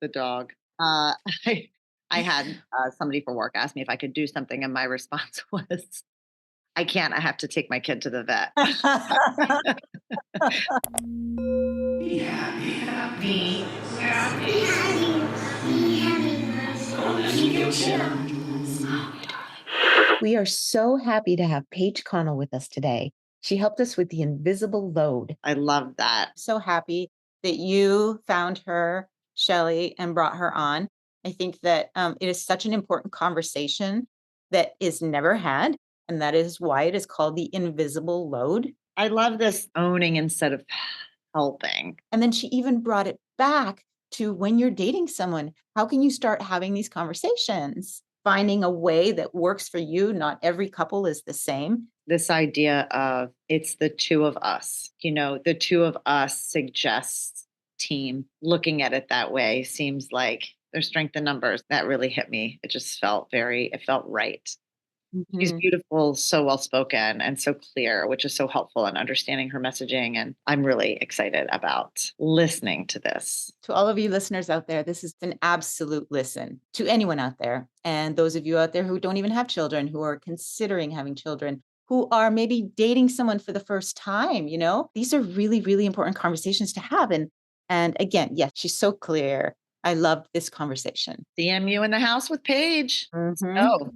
the dog. I, I had somebody for work ask me if I could do something, and my response was, I can't. I have to take my kid to the vet. Be happy, happy, happy. Be happy. Only you can. We are so happy to have Paige Connell with us today. She helped us with the invisible load. I love that. So happy that you found her, Shelly, and brought her on. I think that it is such an important conversation that is never had. And that is why it is called the invisible load. I love this owning instead of helping. And then she even brought it back to when you're dating someone, how can you start having these conversations? Finding a way that works for you. Not every couple is the same. This idea of it's the two of us, the two of us suggests team. Looking at it that way seems like there's strength in numbers. That really hit me. It just it felt right. She's Mhm. beautiful, so well spoken, and so clear, which is so helpful in understanding her messaging. And I'm really excited about listening to this. To all of you listeners out there, this is an absolute listen to anyone out there. And those of you out there who don't even have children, who are considering having children, who are maybe dating someone for the first time, these are really, really important conversations to have. And again, yes, she's so clear. I loved this conversation. CMU in the house with Paige. Mhm. So,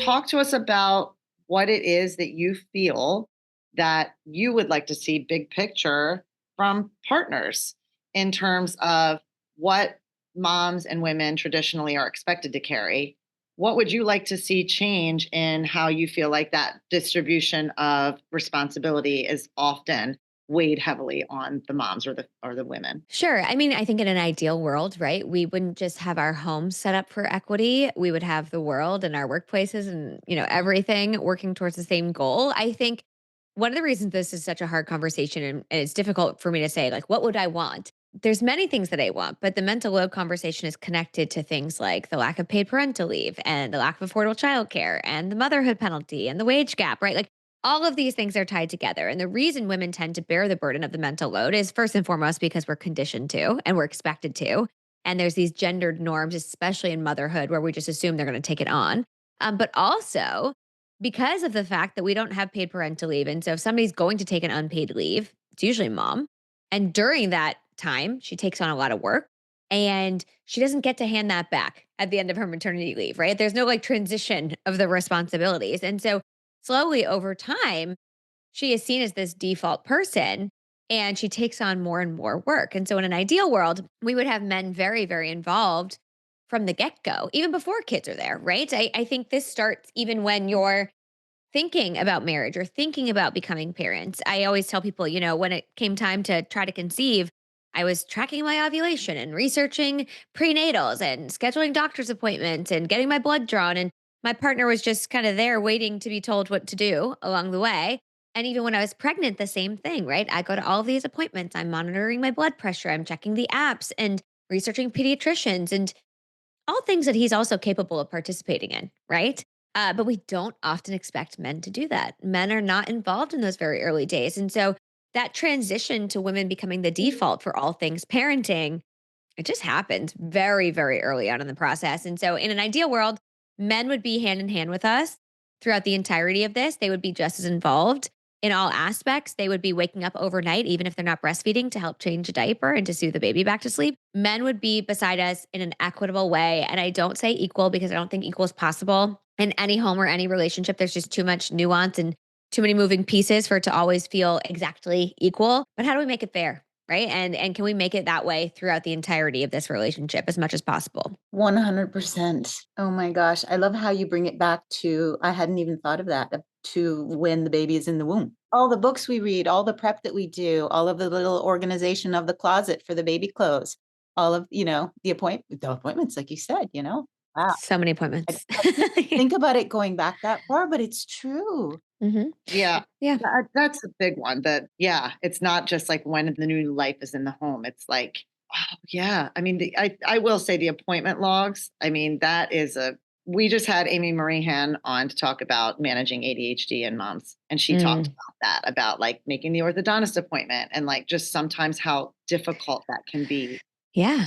talk to us about what it is that you feel that you would like to see big picture from partners in terms of what moms and women traditionally are expected to carry. What would you like to see change in how you feel like that distribution of responsibility is often weighed heavily on the moms or the women? Sure. I mean, I think in an ideal world, right, we wouldn't just have our homes set up for equity. We would have the world and our workplaces and, everything working towards the same goal. I think one of the reasons this is such a hard conversation and it's difficult for me to say, like, what would I want? There's many things that I want, but the mental load conversation is connected to things like the lack of paid parental leave and the lack of affordable childcare and the motherhood penalty and the wage gap, right? Like all of these things are tied together. And the reason women tend to bear the burden of the mental load is first and foremost because we're conditioned to and we're expected to. And there's these gendered norms, especially in motherhood, where we just assume they're going to take it on. But also because of the fact that we don't have paid parental leave. And so if somebody's going to take an unpaid leave, it's usually mom. And during that time, she takes on a lot of work and she doesn't get to hand that back at the end of her maternity leave, right? There's no like transition of the responsibilities. And so slowly over time, she is seen as this default person and she takes on more and more work. And so, in an ideal world, we would have men very, very involved from the get go, even before kids are there, right? I think this starts even when you're thinking about marriage or thinking about becoming parents. I always tell people, when it came time to try to conceive, I was tracking my ovulation and researching prenatals and scheduling doctor's appointments and getting my blood drawn. And my partner was just kind of there waiting to be told what to do along the way. And even when I was pregnant, the same thing, right? I go to all of these appointments. I'm monitoring my blood pressure. I'm checking the apps and researching pediatricians and all things that he's also capable of participating in, right? But we don't often expect men to do that. Men are not involved in those very early days. And so that transition to women becoming the default for all things parenting, it just happens very, very early on in the process. And so in an ideal world, men would be hand in hand with us throughout the entirety of this. They would be just as involved in all aspects. They would be waking up overnight, even if they're not breastfeeding, to help change a diaper and to soothe the baby back to sleep. Men would be beside us in an equitable way. And I don't say equal because I don't think equal is possible in any home or any relationship. There's just too much nuance and too many moving pieces for it to always feel exactly equal. But how do we make it fair? Right. And can we make it that way throughout the entirety of this relationship as much as possible? 100%. Oh my gosh. I love how you bring it back to, I hadn't even thought of that, to when the baby is in the womb. All the books we read, all the prep that we do, all of the little organization of the closet for the baby clothes, all of, the appointments, like you said. Wow. So many I appointments. didn't think about it going back that far, but it's true. Hmm. Yeah. Yeah. That's a big one. Yeah, it's not just like when the new life is in the home. It's like, oh, yeah. I mean, I will say the appointment logs. I mean, we just had Amy Marihan on to talk about managing ADHD in moms. And she talked Mm. about that, about like making the orthodontist appointment and like just sometimes how difficult that can be. Yeah.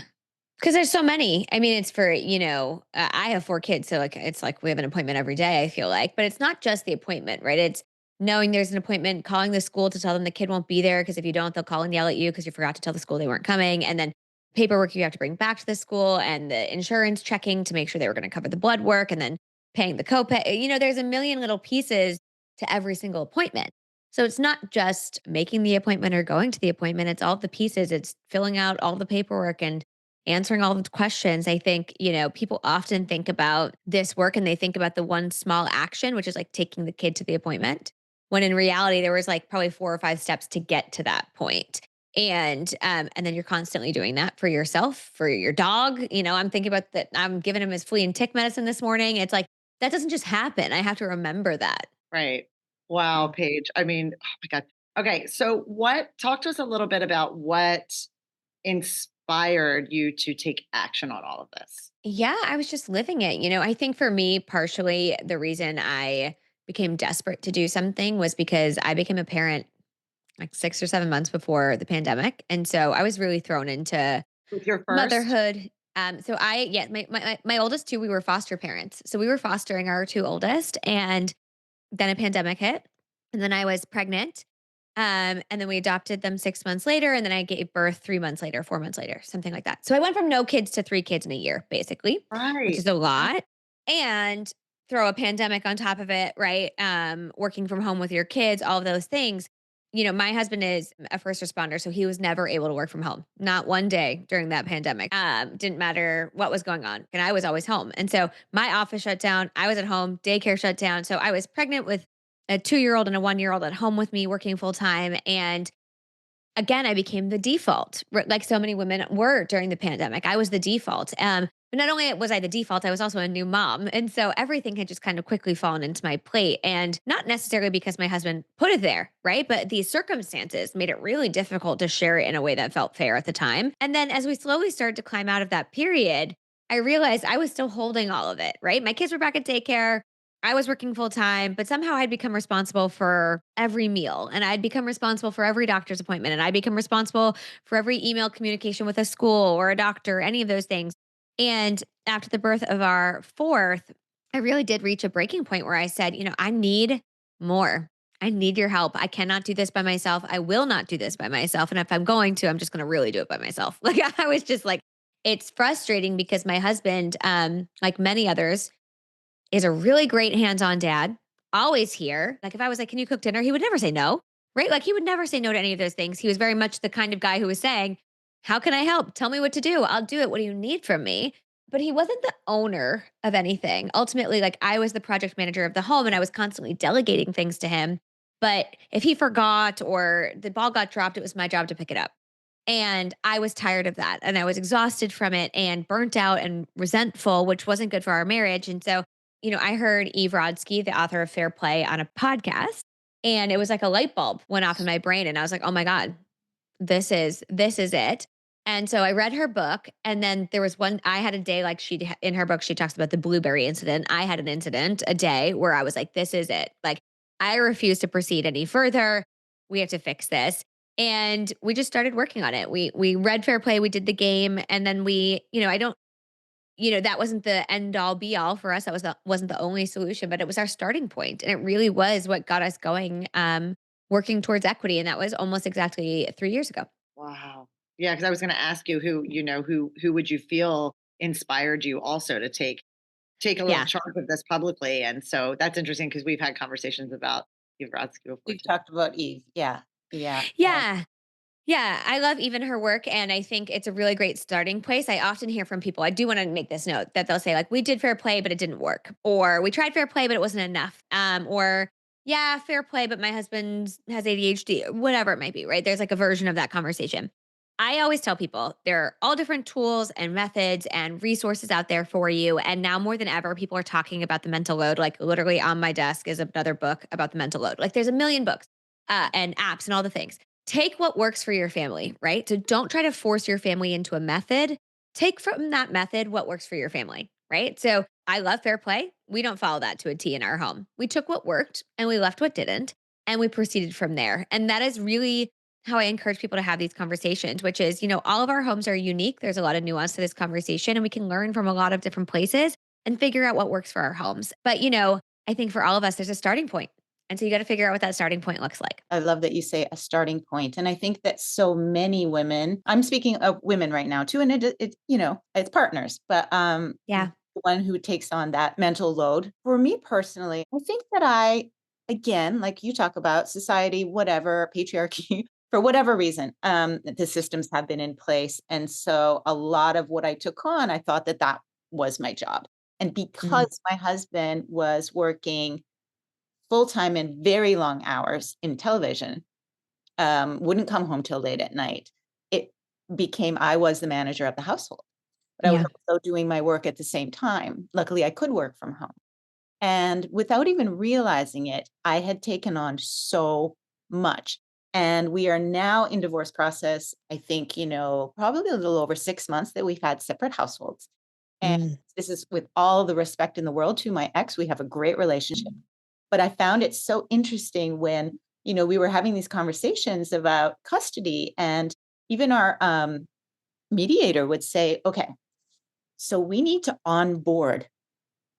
'Cause there's so many. I mean, it's for, I have 4 kids, so, like, it's like we have an appointment every day, I feel like, but it's not just the appointment, right? It's knowing there's an appointment, calling the school to tell them the kid won't be there, because if you don't, they'll call and yell at you because you forgot to tell the school they weren't coming, and then paperwork you have to bring back to the school, and the insurance checking to make sure they were gonna cover the blood work, and then paying the copay. There's a million little pieces to every single appointment. So it's not just making the appointment or going to the appointment, it's all the pieces. It's filling out all the paperwork and answering all the questions. I think, people often think about this work and they think about the one small action, which is like taking the kid to the appointment, when in reality there was like probably 4 or 5 steps to get to that point. And then you're constantly doing that for yourself, for your dog. I'm thinking about that. I'm giving him his flea and tick medicine this morning. It's like that doesn't just happen. I have to remember that. Right. Wow, Paige. I mean, oh my God. Okay. So talk to us a little bit about what inspired you to take action on all of this? Yeah, I was just living it. I think for me, partially the reason I became desperate to do something was because I became a parent like 6 or 7 months before the pandemic. And so I was really thrown into With your first? motherhood. Yeah, my oldest two, we were foster parents. So we were fostering our two oldest. And then a pandemic hit. And then I was pregnant. And then we adopted them 6 months later. And then I gave birth 3 months later, 4 months later, something like that. So I went from no kids to 3 kids in a year, basically, which is Right. a Right. lot. And throw a pandemic on top of it, right? Working from home with your kids, all of those things. My husband is a first responder, so he was never able to work from home. Not one day during that pandemic. Didn't matter what was going on. And I was always home. And so my office shut down. I was at home, daycare shut down. So I was pregnant with a 2-year old and a 1-year old at home with me working full time. And again, I became the default, like so many women were during the pandemic. I was the default. But not only was I the default, I was also a new mom. And so everything had just kind of quickly fallen into my plate. And not necessarily because my husband put it there, right? But these circumstances made it really difficult to share it in a way that felt fair at the time. And then as we slowly started to climb out of that period, I realized I was still holding all of it, right? My kids were back at daycare. I was working full time, but somehow I'd become responsible for every meal, and I'd become responsible for every doctor's appointment, and I'd become responsible for every email communication with a school or a doctor, any of those things. And after the birth of our fourth, I really did reach a breaking point where I said, I need more. I need your help. I cannot do this by myself. I will not do this by myself. And if I'm going to, I'm just going to really do it by myself. Like I was just like, it's frustrating because my husband, like many others, is a really great hands-on dad, always here. Like if I was like, "Can you cook dinner?" He would never say no, right? Like he would never say no to any of those things. He was very much the kind of guy who was saying, "How can I help? Tell me what to do. I'll do it. What do you need from me?" But he wasn't the owner of anything. Ultimately, like I was the project manager of the home and I was constantly delegating things to him. But if he forgot or the ball got dropped, it was my job to pick it up. And I was tired of that and I was exhausted from it and burnt out and resentful, which wasn't good for our marriage. And so I heard Eve Rodsky, the author of Fair Play, on a podcast, and it was like a light bulb went off in my brain, and I was like, "Oh my god, this is it." And so I read her book, and then there was one. I had a day like in her book, she talks about the blueberry incident. I had an incident, a day where I was like, "This is it. Like, I refuse to proceed any further. We have to fix this." And we just started working on it. We read Fair Play, we did the game, and then I don't that wasn't the end all be all for us. That wasn't the only solution, but it was our starting point, and it really was what got us going, working towards equity, and that was almost exactly 3 years ago. Wow. Yeah, because I was going to ask you who would you feel inspired you also to take a little Yeah. charge of this publicly, and so that's interesting because we've had conversations about Eve Brodsky before We've too. talked about Eve. Yeah. Yeah. Yeah. Yeah, I love even her work, and I think it's a really great starting place. I often hear from people, I do wanna make this note, that they'll say, like, "We did fair play, but it didn't work," or, "We tried fair play, but it wasn't enough," or, "Yeah, fair play, but my husband has ADHD," whatever it might be, right? There's, like, a version of that conversation. I always tell people there are all different tools and methods and resources out there for you, and now more than ever, people are talking about the mental load, like, literally on my desk is another book about the mental load. Like, there's a million books, and apps and all the things. Take what works for your family, right? So don't try to force your family into a method. Take from that method what works for your family, right? So I love fair play. We don't follow that to a T in our home. We took what worked and we left what didn't, and we proceeded from there. And that is really how I encourage people to have these conversations, which is, all of our homes are unique. There's a lot of nuance to this conversation, and we can learn from a lot of different places and figure out what works for our homes. But, I think for all of us, there's a starting point. And so you got to figure out what that starting point looks like. I love that you say a starting point. And I think that so many women, I'm speaking of women right now too, and it's partners, but Yeah. the one who takes on that mental load. For me personally, I think that again, like you talk about society, whatever, patriarchy, for whatever reason, the systems have been in place. And so a lot of what I took on, I thought that was my job. And Mm. because my husband was working full time and very long hours in television, wouldn't come home till late at night. It became I was the manager of the household, but I was Yeah. also doing my work at the same time. Luckily, I could work from home. And without even realizing it, I had taken on so much. And we are now in divorce process. I think, probably a little over 6 months that we've had separate households. And Mm. this is with all the respect in the world to my ex. We have a great relationship. But I found it so interesting when, we were having these conversations about custody, and even our mediator would say, okay, so we need to onboard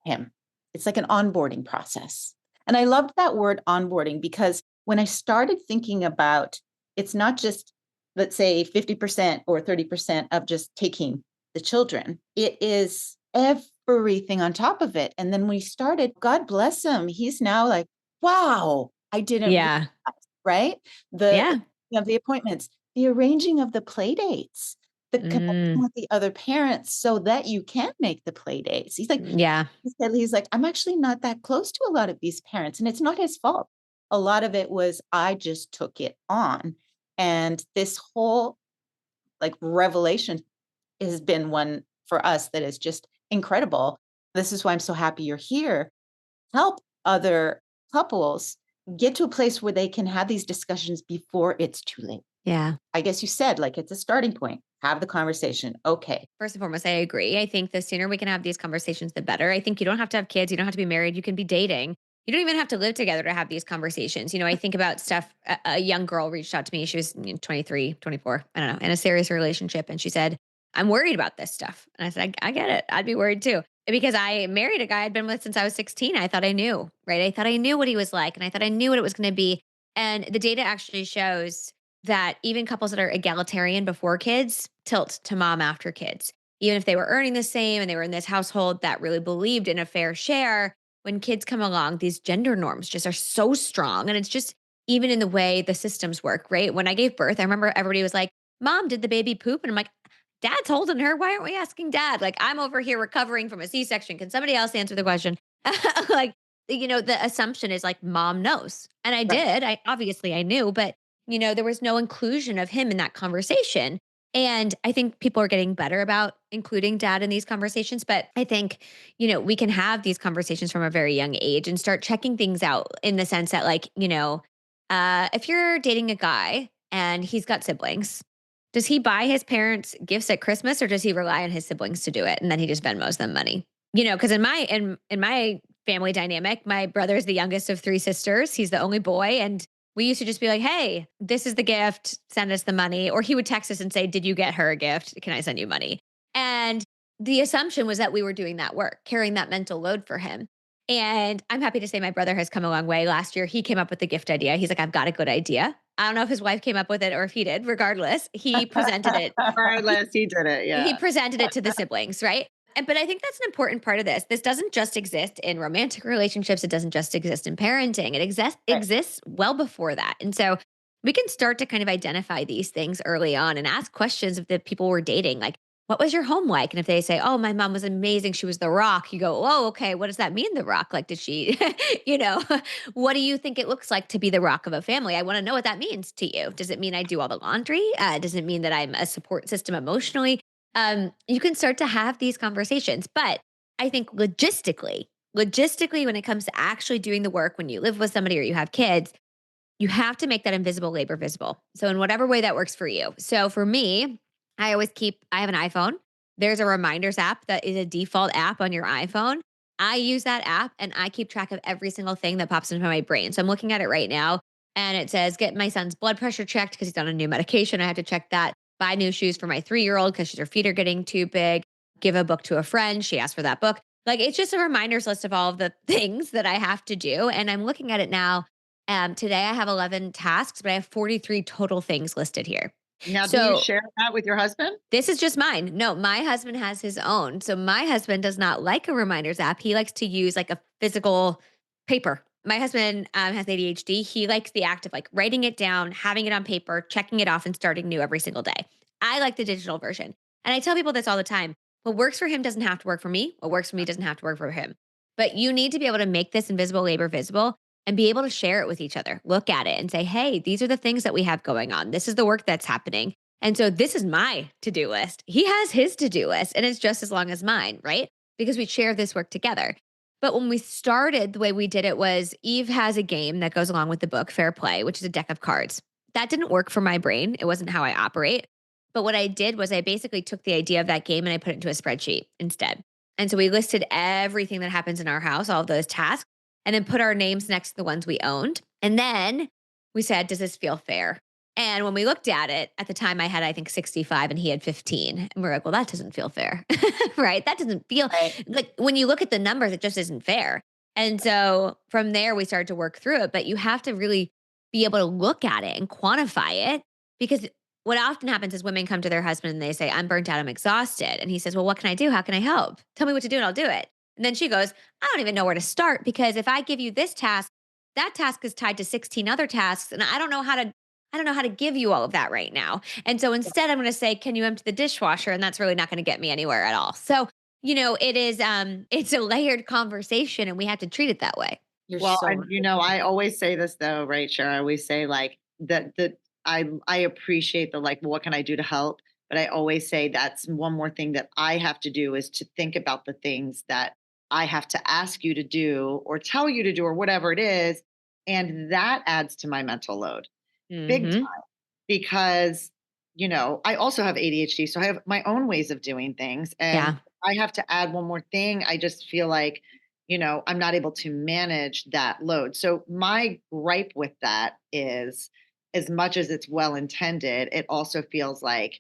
him. It's like an onboarding process. And I loved that word onboarding because when I started thinking about it's not just, let's say, 50% or 30% of just taking the children, it is everything on top of it. And then we started, God bless him, he's now like, wow, I didn't realize, Yeah. right? The Yeah. the appointments, the arranging of the play dates, the connection Mm. with the other parents so that you can make the play dates. Yeah. He's like, I'm actually not that close to a lot of these parents, and it's not his fault. A lot of it was I just took it on. And this whole like revelation has been one for us that is just incredible. This is why I'm so happy you're here. Help other couples get to a place where they can have these discussions before it's too late. Yeah. I guess you said like it's a starting point. Have the conversation. Okay. First and foremost, I agree. I think the sooner we can have these conversations, the better. I think you don't have to have kids. You don't have to be married. You can be dating. You don't even have to live together to have these conversations. I think about stuff. A young girl reached out to me. She was 23, 24, I don't know, in a serious relationship. And she said, I'm worried about this stuff. And I said, I get it. I'd be worried too. Because I married a guy I'd been with since I was 16. I thought I knew, right? I thought I knew what he was like. And I thought I knew what it was going to be. And the data actually shows that even couples that are egalitarian before kids tilt to mom after kids. Even if they were earning the same and they were in this household that really believed in a fair share, when kids come along, these gender norms just are so strong. And it's just even in the way the systems work, right? When I gave birth, I remember everybody was like, Mom, did the baby poop? And I'm like, Dad's holding her. Why aren't we asking dad? Like, I'm over here recovering from a C section. Can somebody else answer the question? Like, the assumption is like mom knows. And I Right. did. I knew, but there was no inclusion of him in that conversation. And I think people are getting better about including dad in these conversations. But I think, we can have these conversations from a very young age and start checking things out in the sense that, like, if you're dating a guy and he's got siblings, does he buy his parents gifts at Christmas or does he rely on his siblings to do it? And then he just Venmos them money? Because in my family dynamic, my brother is the youngest of three sisters. He's the only boy. And we used to just be like, hey, this is the gift, send us the money. Or he would text us and say, did you get her a gift? Can I send you money? And the assumption was that we were doing that work, carrying that mental load for him. And I'm happy to say my brother has come a long way. Last year, he came up with the gift idea. He's like, I've got a good idea. I don't know if his wife came up with it or if he did. Regardless, he presented it. Regardless, he did it. He Yeah. presented it to the siblings, right? But I think that's an important part of this. This doesn't just exist in romantic relationships. It doesn't just exist in parenting. It Right. exists well before that. And so we can start to kind of identify these things early on and ask questions of the people we're dating, like, what was your home like? And if they say, oh, my mom was amazing, she was the rock, you go, oh, okay, what does that mean, the rock? Like, did she, you know, what do you think it looks like to be the rock of a family? I want to know what that means to you. Does it mean I do all the laundry? Does it mean that I'm a support system emotionally? You can start to have these conversations. But I think logistically, when it comes to actually doing the work, when you live with somebody or you have kids, you have to make that invisible labor visible. So, in whatever way that works for you. So, for me, I have an iPhone. There's a reminders app that is a default app on your iPhone. I use that app and I keep track of every single thing that pops into my brain. So, I'm looking at it right now. and it says, get my son's blood pressure checked because he's on a new medication. I have to check that. Buy new shoes for my 3-year-old because her feet are getting too big. Give a book to a friend. She asked for that book. Like, it's just a reminders list of all of the things that I have to do. And I'm looking at it now. Today I have 11 tasks, but I have 43 total things listed here. Now, do you So share that with your husband? this is just mine. No, my husband has his own. So my husband does not like a reminders app. He likes to use like a physical paper. My husband has ADHD. He likes the act of like writing it down, having it on paper, checking it off, and starting new every single day. I like the digital version. And I tell people this all the time. What works for him doesn't have to work for me. What works for me doesn't have to work for him. But you need to be able to make this invisible labor visible and be able to share it with each other. Look at it and say, hey, these are the things that we have going on. This is the work that's happening. And so this is my to-do list. He has his to-do list and it's just as long as mine, right? Because we share this work together. But when we started, the way we did it was Eve has a game that goes along with the book, Fair Play, which is a deck of cards. That didn't work for my brain. It wasn't how I operate. But what I did was I basically took the idea of that game and I put it into a spreadsheet instead. And so we listed everything that happens in our house, all of those tasks, and then put our names next to the ones we owned. And then we said, does this feel fair? And when we looked at it, at the time I had, I think, 65 and he had 15. And we're like, well, that doesn't feel fair, right? That doesn't feel Right. like when you look at the numbers, it just isn't fair. And so from there, we started to work through it. But you have to really be able to look at it and quantify it because what often happens is women come to their husband and they say, I'm burnt out, I'm exhausted. And he says, well, what can I do? How can I help? Tell me what to do and I'll do it. And then she goes, I don't even know where to start because if I give you this task, that task is tied to 16 other tasks. And I don't know how to give you all of that right now. And so instead I'm going to say, can you empty the dishwasher? And that's really not going to get me anywhere at all. So, it is it's a layered conversation and we have to treat it that way. You're Well, so and right. I always say this though, right, Cher? I always say like that I appreciate the like, what can I do to help? But I always say that's one more thing that I have to do is to think about the things that I have to ask you to do or tell you to do or whatever it is. And that adds to my mental load big Mhm. time because, I also have ADHD. So I have my own ways of doing things. And Yeah. I have to add one more thing. I just feel like, I'm not able to manage that load. So my gripe with that is as much as it's well intended, it also feels like,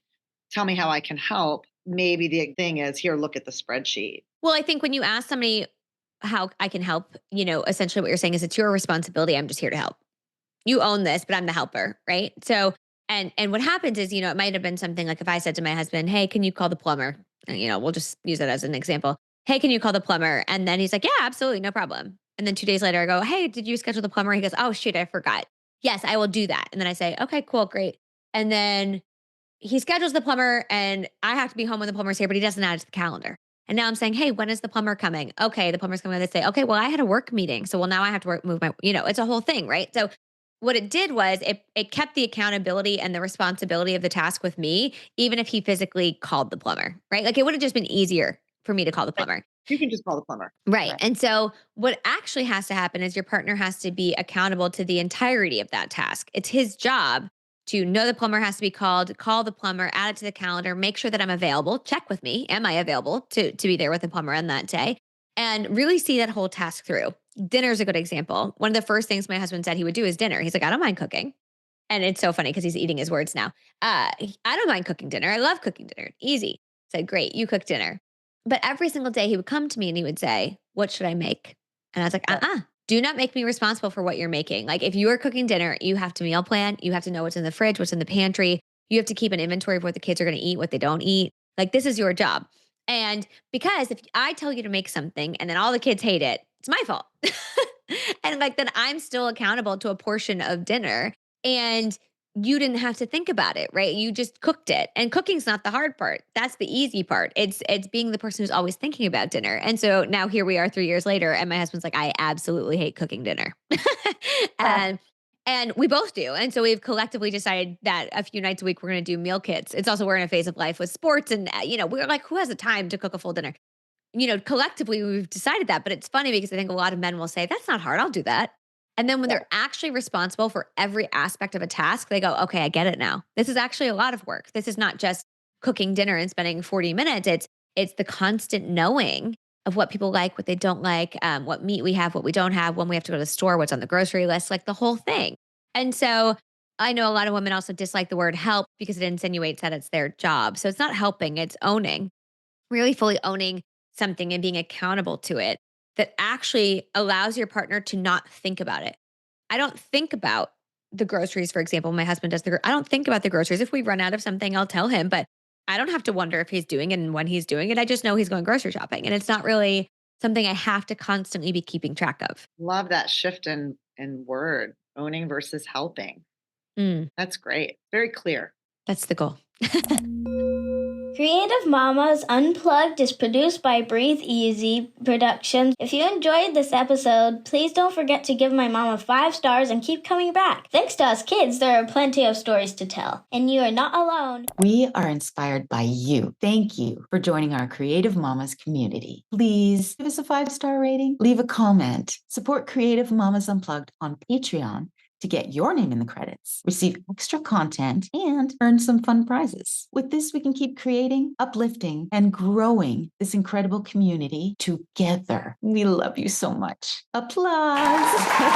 tell me how I can help. Maybe the thing is, here, look at the spreadsheet. Well, I think when you ask somebody how I can help, essentially what you're saying is it's your responsibility. I'm just here to help. You own this, but I'm the helper, right? So, and what happens is, it might have been something like if I said to my husband, "Hey, can you call the plumber?" And, we'll just use it as an example. "Hey, can you call the plumber?" And then he's like, "Yeah, absolutely, no problem." And then 2 days later I go, "Hey, did you schedule the plumber?" He goes, "Oh shoot, I forgot." "Yes, I will do that." And then I say, "Okay, cool, great." And then he schedules the plumber and I have to be home when the plumber's here, but he doesn't add it to the calendar. And now I'm saying, hey, when is the plumber coming? Okay, the plumber's coming on this day. Okay, well, I had a work meeting. So well, now I have to move my, it's a whole thing, right? So what it did was it kept the accountability and the responsibility of the task with me, even if he physically called the plumber, right? Like it would have just been easier for me to call the Like, plumber. you can just call the plumber. Right. Right. And so what actually has to happen is your partner has to be accountable to the entirety of that task. It's his job to know the plumber has to be called, call the plumber, add it to the calendar, make sure that I'm available, check with me. Am I available to be there with the plumber on that day? And really see that whole task through. Dinner is a good example. One of the first things my husband said he would do is dinner. He's like, I don't mind cooking. And it's so funny because he's eating his words now. I don't mind cooking dinner. I love cooking dinner. Easy. I said, great, you cook dinner. But every single day he would come to me and he would say, what should I make? And I was like, do not make me responsible for what you're making. Like if you are cooking dinner, you have to meal plan. You have to know what's in the fridge, what's in the pantry. You have to keep an inventory of what the kids are going to eat, what they don't eat. Like this is your job. And because if I tell you to make something and then all the kids hate it, it's my fault. And like then I'm still accountable to a portion of dinner. And you didn't have to think about it, right? You just cooked it. And cooking's not the hard part. That's the easy part. It's being the person who's always thinking about dinner. And so now here we are 3 years later and my husband's like, I absolutely hate cooking dinner. Ah, and and we both do. And so we've collectively decided that a few nights a week we're going to do meal kits. It's also we're in a phase of life with sports and we're like who has the time to cook a full dinner? Collectively we've decided that, but it's funny because I think a lot of men will say, that's not hard. I'll do that. And then when yeah. they're actually responsible for every aspect of a task, they go, okay, I get it now. This is actually a lot of work. This is not just cooking dinner and spending 40 minutes. It's the constant knowing of what people like, what they don't like, what meat we have, what we don't have, when we have to go to the store, what's on the grocery list, like the whole thing. And so I know a lot of women also dislike the word help because it insinuates that it's their job. So it's not helping, it's owning, really fully owning something and being accountable to it that actually allows your partner to not think about it. I don't think about the groceries, for example. My husband does I don't think about the groceries. If we run out of something, I'll tell him, but I don't have to wonder if he's doing it and when he's doing it. I just know he's going grocery shopping. And it's not really something I have to constantly be keeping track of. Love that shift in word, owning versus helping. Mm, That's great. Very clear. that's the goal. Creative Mamas Unplugged is produced by Breatheasy Productions. If you enjoyed this episode, please don't forget to give my mama 5 stars and keep coming back. Thanks to us kids, there are plenty of stories to tell, and you are not alone. We are inspired by you. Thank you for joining our Creative Mamas community. Please give us a 5-star rating, leave a comment, support Creative Mamas Unplugged on Patreon to get your name in the credits, receive extra content, and earn some fun prizes. With this, we can keep creating, uplifting, and growing this incredible community together. We love you so much. Applause.